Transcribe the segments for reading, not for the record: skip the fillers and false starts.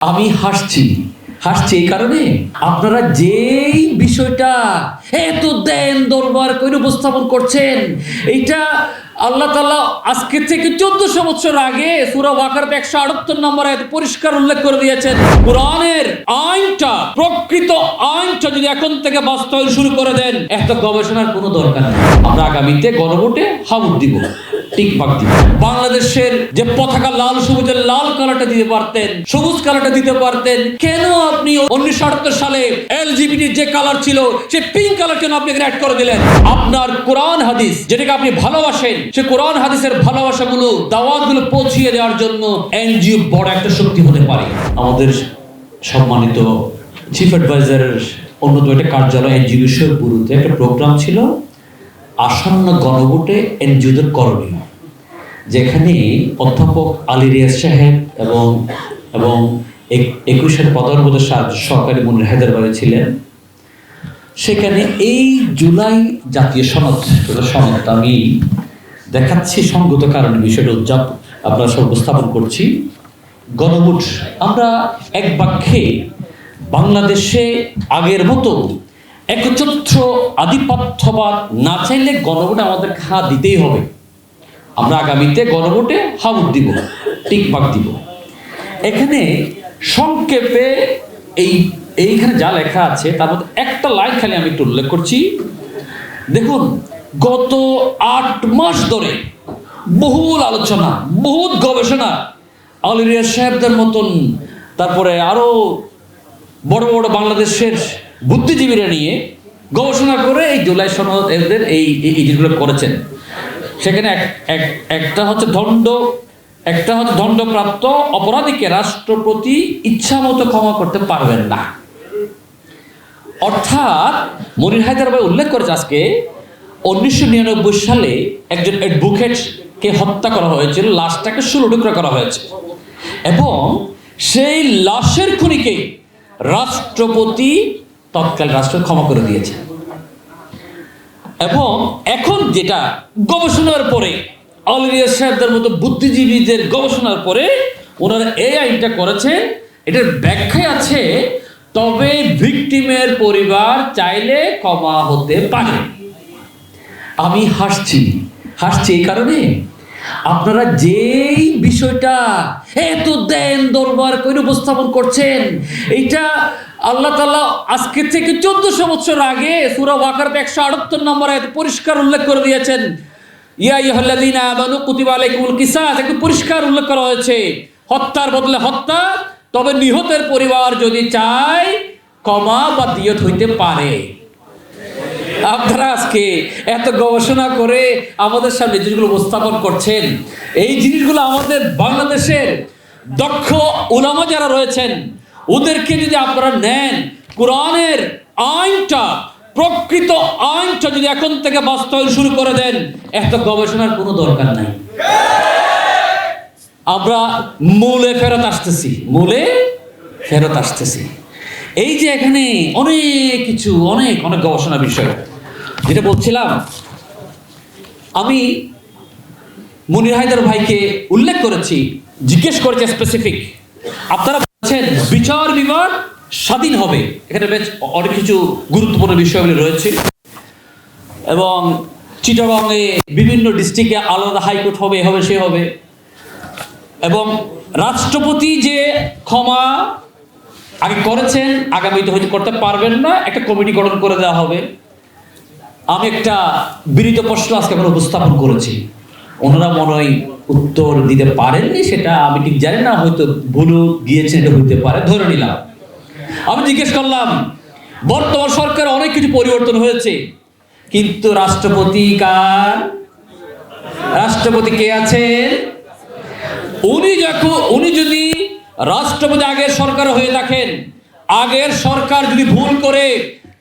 আমি হাসছি হাসছি এই কারণে আপনারা যেই বিষয়টা এত দেন দরবার করে উপস্থাপন করছেন, এইটা আল্লাহ তাআলা আজকে থেকে 1400 বছর আগে সূরা বাকারাতে 178 নম্বর আয়াতে পরিষ্কার উল্লেখ করে দিয়েছেন, কোরআনের আইনটা, প্রকৃত আইনটা যদি এখন থেকে বাস্তবায়ন শুরু করে দেন, এত গবেষণার কোনো দরকার নেই। আমরা আগামীতে গণভোটে হাবুট দিব, টিকমার্ক দিব। বাংলাদেশের যে পতাকা লাল সবুজের লাল কালারটা দিতে পারতেন, সবুজ কালারটা দিতে পারতেন, কেন আপনি 1978 সালে এলজিবিটি যে কালার ছিল সেই পিঙ্ক কালার কেন আপনি অ্যাড করে দিলেন? আপনার কোরআন হাদিস যেটাকে আপনি ভালোবাসেন, সে কোরআন হাদিসের ভালোবাসাগুলো, দাওয়াতগুলো পৌঁছিয়ে দেওয়ার জন্য এনজিও বড় একটা শক্তি হতে পারে। আমাদের সম্মানিত চিফ অ্যাডভাইজারের অন্যতম একটা কার্যালয় এনজিও বিষয়ক গুরুত্বে একটা প্রোগ্রাম ছিল আসন্ন গণভোটে এনজিওদের করণীয়, যেখানে অধ্যাপক আলী রিয়াজ সাহেব এবং 21 প্রধান উপদেষ্টা সহকারী মনির হায়দার ছিলেন। সেখানে এই জুলাই জাতীয় সনদ আমি দেখাচ্ছি সঙ্গত কারণে বিষয়টা আপনারা সব উপস্থাপন করছি। গণভোট আমরা এক বাক্যে বাংলাদেশে আগের মতো একচ্ছত্র আধিপত্যবাদ না চাইলে গণভোটে আমাদের হাত দিতেই হবে। আমরা আগামীতে গণভোটে হাবুট দিব, টিকমার্ক দিব। এখানে সংক্ষেপে এইখানে যা লেখা আছে তার মধ্যে একটা লাইন খালি আমি একটু উল্লেখ করছি। দেখুন, গত 8 মাস ধরে বহুল আলোচনা, বহুত গবেষণা, আলী রিয়াজ সাহেবদের মতন, তারপরে আরো বড় বড় বাংলাদেশের বুদ্ধিজীবীরা নিয়ে গবেষণা করে এই জুলাই সনদ এদের এই জিনিসগুলো করেছেন। সেখানে একটা হচ্ছে দণ্ডপ্রাপ্ত অপরাধীকে রাষ্ট্রপতি ইচ্ছা মতো ক্ষমা করতে পারবেন না। অর্থাৎ মনির হায়দার ভাই উল্লেখ করেছে আজকে 1999 সালে একজন অ্যাডভোকেটকে হত্যা করা হয়েছিল, লাশটাকে 16 টুকরা করা হয়েছে এবং সেই লাশের খুনিকে রাষ্ট্রপতি তৎকাল রাষ্ট্র ক্ষমা করে দিয়েছে। এবং এখন যেটা গবেষণার পরে আলী রিয়াজ সাহেবদের মতো বুদ্ধিজীবীদের গবেষণার পরে ওনারা এই আইনটা করেছেন, এটার ব্যাখ্যায় আছে তবে ভিকটিমের পরিবার চাইলে ক্ষমা হতে পারে। আমি হাসছি এই কারণে আপনারা যেই বিষয়টা এত দেন দরবার করে উপস্থাপন করছেন, এইটা আল্লাহ তাআলা আজকে থেকে 1400 বছর আগে সূরা বাকারাতে 178 নম্বর আয়াতে পরিষ্কার উল্লেখ করে দিয়েছেন, ইয়া আইয়ুহাল্লাযীনা আমানু কুতিবা আলাইকুমুল কিসাস, একটু পরিষ্কার উল্লেখ করা হয়েছে হত্যার বদলে হত্যা, তবে নিহতের পরিবার যদি চায় ক্ষমা বা দিয়ত হইতে পারে। আপনারা আজকে এত গবেষণা করে আমাদের সামনে জিনিসগুলো উপস্থাপন করছেন, এই জিনিসগুলো আমাদের বাংলাদেশের দক্ষ উলামা যারা রয়েছেন ওদেরকে যদি আপনারা নেন, কোরআনের আইনটা, প্রকৃত আইনটা যদি এখন থেকে বাস্তবায়ন শুরু করে দেন, এত গবেষণার কোনো দরকার নাই। আমরা মূলে ফেরত আসতেছি। এই যে এখানে অনেক কিছু, অনেক গবেষণা বিষয় যেটা বলছিলাম, আমি মনির হায়দার ভাইকে উল্লেখ করেছি, জিজ্ঞেস করেছি স্পেসিফিক, আপনারা বলছেন বিচার বিভাগ স্বাধীন হবে, এখানে বেশ অনেক কিছু গুরুত্বপূর্ণ বিষয়গুলি রয়েছে এবং চিটাগংয়ে বিভিন্ন ডিস্ট্রিক্টে আলাদা হাইকোর্ট হবে, সে হবে এবং রাষ্ট্রপতি যে ক্ষমা আগে করেছেন আগামীতে হয়তো করতে পারবেন না, একটা কমিটি গঠন করে দেওয়া হবে। আমি একটা বিনীত প্রশ্ন আজকে আমরা উপস্থাপন করেছি, ওনারা মনে হয় উত্তর দিতে পারেননি, সেটা আমি ঠিক জানি না, হয়তো ভুলও গিয়েছে, এটা হইতে পারে, ধরে নিলাম। আমি জিজ্ঞেস করলাম, বর্তমান সরকার অনেক কিছু পরিবর্তন হয়েছে, কিন্তু রাষ্ট্রপতি কে আছেন? উনি যদি রাষ্ট্রপতি আগের সরকার হয়ে থাকেন, আগের সরকার যদি ভুল করে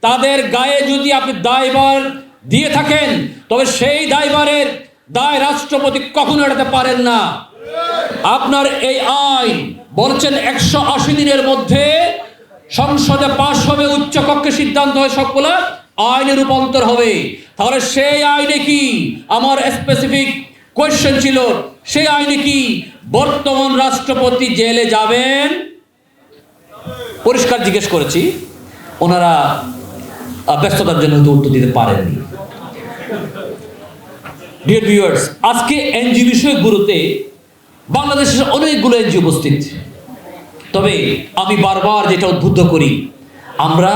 তাদের গায়ে যদি আপনি দায়ভার দিয়ে থাকেন, তবে সেই দায়ভারের দায় রাষ্ট্রপতি কখনো এড়াতে পারেন না। আপনার এই আইন বলছেন 180 দিনের মধ্যে সংসদে পাশ হবে, উচ্চ কক্ষে সিদ্ধান্ত হয়, সবগুলা আইনে রূপান্তর হবে। তাহলে সেই আইনে কি, আমার স্পেসিফিক কোয়েশ্চেন ছিল, সেই আইনে কি বর্তমান রাষ্ট্রপতি জেলে যাবেন? পরিষ্কার জিজ্ঞেস করেছি, ওনারা ব্যস্ততার জন্য হয়তো উত্তর দিতে পারেননি। ডিয়ার ভিউয়ার্স, আজকে এনজিও বিষয়গুলোতে বাংলাদেশের অনেকগুলো এনজিও উপস্থিত। তবে আমি বারবার যেটা উদ্বুদ্ধ করি, আমরা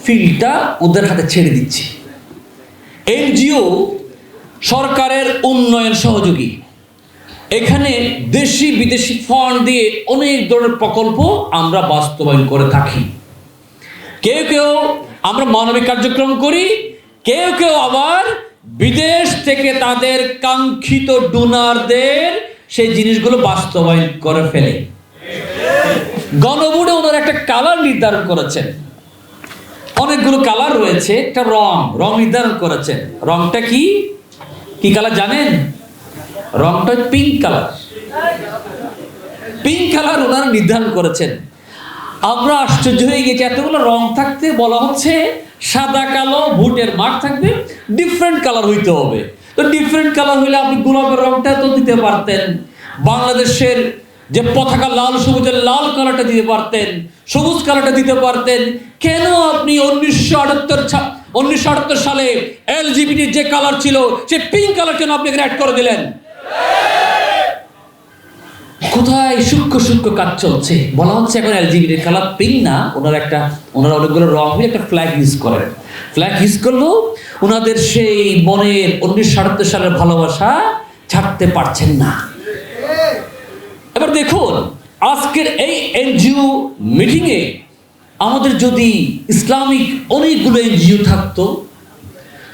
ফিল্ডটা ওদের হাতে ছেড়ে দিচ্ছি। এনজিও সরকারের উন্নয়ন সহযোগী, এখানে দেশি বিদেশি ফান্ড দিয়ে অনেক ধরনের প্রকল্প আমরা বাস্তবায়ন করে থাকি। কেউ কেউ আমরা মানবিক কার্যক্রম করি, কেউ কেউ আবার বিদেশ থেকে তাদের কাঙ্ক্ষিত ডোনারদের সেই জিনিসগুলো বাস্তবায়ন করে ফেলে। গণভোটে ওনারা একটা কালার নির্ধারণ করেছেন, অনেকগুলো কালার রয়েছে, একটা রং নির্ধারণ করেছেন। রংটা কি কি কালার জানেন? রংটা পিঙ্ক কালার। পিঙ্ক কালার ওনারা নির্ধারণ করেছেন। আমরা আশ্চর্য হয়ে গেছি, এতগুলো রং থাকতে বলা হচ্ছে সাদা কালো ভোটের মাঠ থাকবে, ডিফারেন্ট কালার হইতে হবে। তো ডিফারেন্ট কালার হইলে আপনি গোলাপের রংটা তো দিতে পারতেন, বাংলাদেশের যে পতাকা লাল সবুজের লাল কালারটা দিতে পারতেন, সবুজ কালারটা দিতে পারতেন। কেন আপনি 1978 সালে এলজিবিটির যে কালার ছিল সে পিঙ্ক কালার কেন আপনি অ্যাড করে দিলেন? কোথায় সূক্ষ্ম কাজ চলছে? বলা হচ্ছে এখন এলজিবিটির কালার পিঙ্ক না, ওনারা অনেকগুলো রং হয়ে একটা ফ্ল্যাগ ইউজ করেন। ফ্ল্যাগ ইউজ করলেও ওনাদের সেই মনের 1978 সালের ভালোবাসা ছাড়তে পারছেন না। এবার দেখুন, আজকের এই এনজিও মিটিংয়ে আমাদের যদি ইসলামিক অনেকগুলো এনজিও থাকতো,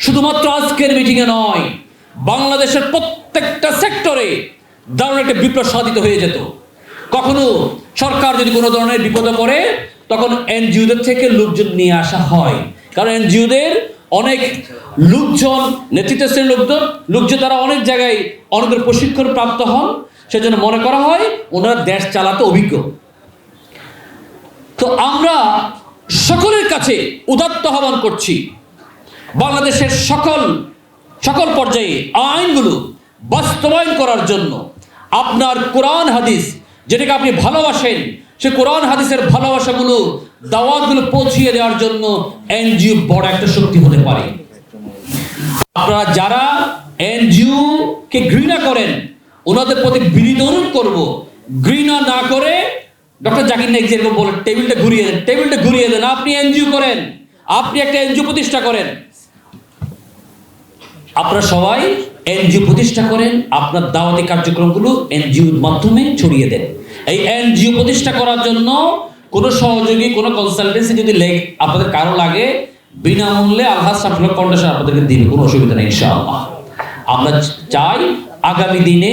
শুধুমাত্র আজকের মিটিংয়ে নয়, বাংলাদেশের প্রত্যেকটা সেক্টরে দারুণ একটা বিপ্লব সাধিত হয়ে যেত। কখনো সরকার যদি কোনো ধরনের বিপদে পড়ে, তখন এনজিওদের থেকে লোকজন নিয়ে আসা হয়, কারণ এনজিওদের অনেক লোকজন, নেতৃত্ব শ্রেণীর লোকজন তারা অনেক জায়গায় অনেকের প্রশিক্ষণ প্রাপ্ত হন, সেজন্য মনে করা হয় ওনারা দেশ চালাতে অভিজ্ঞ। তো আমরা সকলের কাছে উদাত্ত আহ্বান করছি, বাংলাদেশের সকল পর্যায়ে আইনগুলো বাস্তবায়ন করার জন্য আপনার কোরআন হাদিস যেটাকে আপনি ভালোবাসেন, সে কোরআন হাদিসের ভালোবাসাগুলো, দাওয়াতগুলো পৌঁছিয়ে দেওয়ার জন্য এনজিও বড় একটা শক্তি হতে পারে। আপনারা যারা এনজিও কে ঘৃণা করেন, ওনাদের প্রতি বিনীত অনুরোধ করব, ঘৃণা না করে ডক্টর জাকির নায়েক যেরকম বলেন, টেবিলটা ঘুরিয়ে দেন। আপনি এনজিও করেন, আপনি একটা এনজিও প্রতিষ্ঠা করেন। আপনারা সবাই এনজিও প্রতিষ্ঠা করেন, আপনার দাওয়াতি কার্যক্রমগুলো এনজিওর মাধ্যমে ছড়িয়ে দেন। এই এনজিও প্রতিষ্ঠা করার জন্য কোনো সহযোগী, কোনো কনসালটেন্সি যদি আপনাদের কারো লাগে, বিনামূল্যে আলহাজ শাফিউল হক ফাউন্ডেশন আপনাদেরকে দিবে, কোনো অসুবিধা নেই ইনশাআল্লাহ। আমরা চাই আগামী দিনে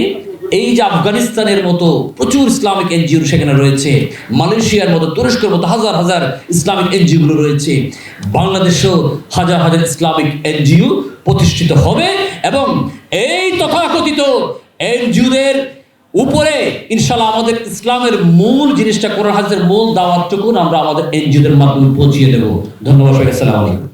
এই যে আফগানিস্তানের মতো প্রচুর ইসলামিক এনজিও সেখানে রয়েছে, মালয়েশিয়ার মতো, তুরস্কের মতো হাজার হাজার ইসলামিক এনজিওগুলো রয়েছে, বাংলাদেশেও হাজার হাজার ইসলামিক এনজিও প্রতিষ্ঠিত হবে এবং এই তথাকথিত এনজিওদের উপরে ইনশাআল্লাহ আমাদের ইসলামের মূল জিনিসটা, কোরআন হাদিসের মূল দাওয়াতটুকু আমরা আমাদের এনজিওদের মাধ্যমে পৌঁছিয়ে দেব। ধন্যবাদ। আসসালামু আলাইকুম।